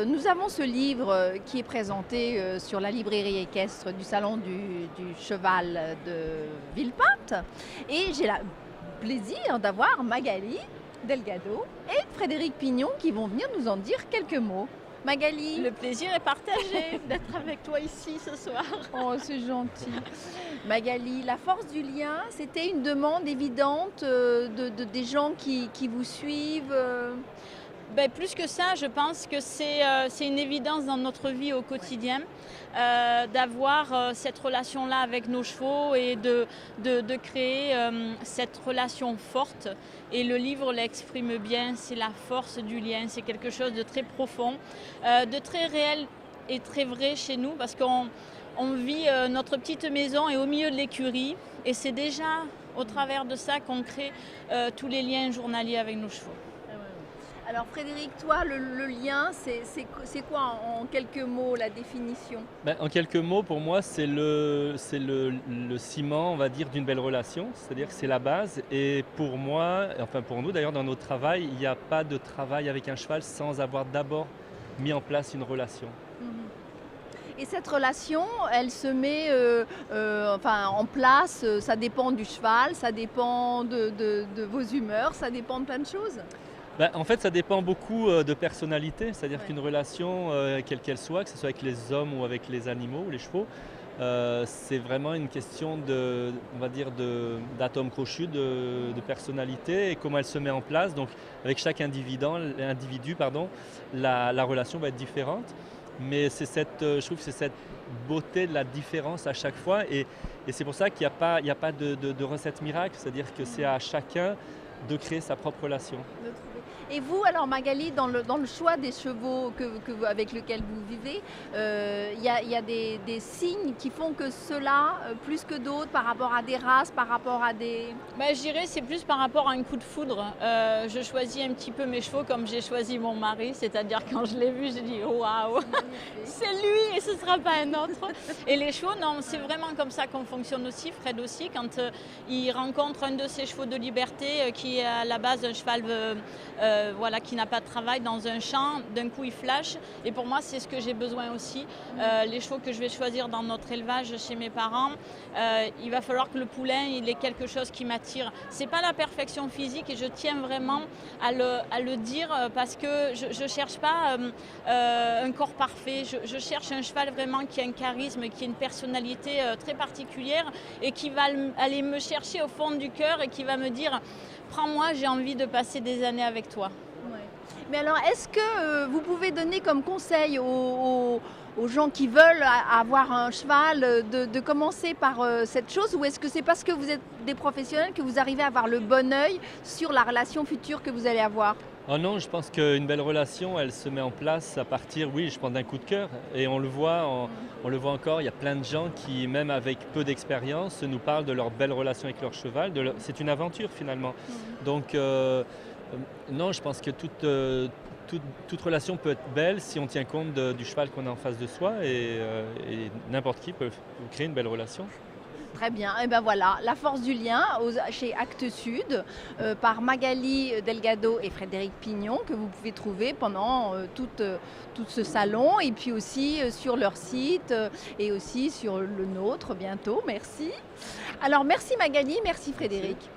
Nous avons ce livre qui est présenté sur la librairie équestre du Salon du Cheval de Villepinte et j'ai le plaisir d'avoir Magali Delgado et Frédéric Pignon qui vont venir nous en dire quelques mots. Magali. Le plaisir est partagé d'être avec toi ici ce soir. Oh, c'est gentil. Magali, la force du lien, c'était une demande évidente des gens qui vous suivent. Plus que ça, je pense que c'est une évidence dans notre vie au quotidien d'avoir cette relation-là avec nos chevaux et de créer cette relation forte. Et le livre l'exprime bien, c'est la force du lien, c'est quelque chose de très profond, de très réel et très vrai chez nous parce qu'on vit notre petite maison et au milieu de l'écurie et c'est déjà au travers de ça qu'on crée tous les liens journaliers avec nos chevaux. Alors Frédéric, toi, le lien, c'est quoi en quelques mots la définition? En quelques mots, pour moi, c'est le ciment, on va dire, d'une belle relation. C'est-à-dire que c'est la base. Et pour moi, enfin pour nous d'ailleurs, dans notre travail, il n'y a pas de travail avec un cheval sans avoir d'abord mis en place une relation. Et cette relation, elle se met en place, ça dépend du cheval, ça dépend de vos humeurs, ça dépend de plein de choses. En fait, ça dépend beaucoup de personnalité, c'est-à-dire qu'une relation, quelle qu'elle soit, que ce soit avec les hommes ou avec les animaux ou les chevaux, c'est vraiment une question on va dire, d'atome crochu, de personnalité et comment elle se met en place. Donc, avec chaque individu, la relation va être différente. Mais je trouve que c'est cette beauté de la différence à chaque fois et c'est pour ça qu'il n'y a pas de recette miracle, c'est-à-dire que c'est à chacun de créer sa propre relation. Et vous, alors Magali, dans le choix des chevaux avec lesquels vous vivez, il y a des signes qui font que ceux-là, plus que d'autres, par rapport à des races, par rapport à des... Je dirais c'est plus par rapport à un coup de foudre. Je choisis un petit peu mes chevaux comme j'ai choisi mon mari, c'est-à-dire quand je l'ai vu, j'ai dit oh, waouh, c'est lui et ce ne sera pas un autre. Et les chevaux, non, c'est vraiment comme ça qu'on fonctionne aussi. Fred aussi, quand il rencontre un de ses chevaux de liberté qui est à la base un cheval qui n'a pas de travail dans un champ, d'un coup il flash. Et pour moi, c'est ce que j'ai besoin aussi. Les chevaux que je vais choisir dans notre élevage chez mes parents, il va falloir que le poulain il ait quelque chose qui m'attire. C'est pas la perfection physique et je tiens vraiment à le dire parce que je cherche pas un corps parfait. Je cherche un cheval vraiment qui a un charisme, qui a une personnalité très particulière et qui va aller me chercher au fond du cœur et qui va me dire prends-moi, j'ai envie de passer des années avec toi. Ouais. Mais alors, est-ce que vous pouvez donner comme conseil aux gens qui veulent avoir un cheval de commencer par cette chose ou est-ce que c'est parce que vous êtes des professionnels que vous arrivez à avoir le bon œil sur la relation future que vous allez avoir? Oh non, je pense qu'une belle relation, elle se met en place à partir, oui, je pense d'un coup de cœur. Et on le voit encore, il y a plein de gens qui, même avec peu d'expérience, nous parlent de leur belle relation avec leur cheval. C'est une aventure finalement. Donc non, je pense que toute relation peut être belle si on tient compte du cheval qu'on a en face de soi et n'importe qui peut créer une belle relation. Très bien, et ben voilà, La force du lien chez Actes Sud par Magali Delgado et Frédéric Pignon que vous pouvez trouver pendant tout ce salon et puis aussi sur leur site et aussi sur le nôtre bientôt. Merci. Alors merci Magali, merci Frédéric. Merci.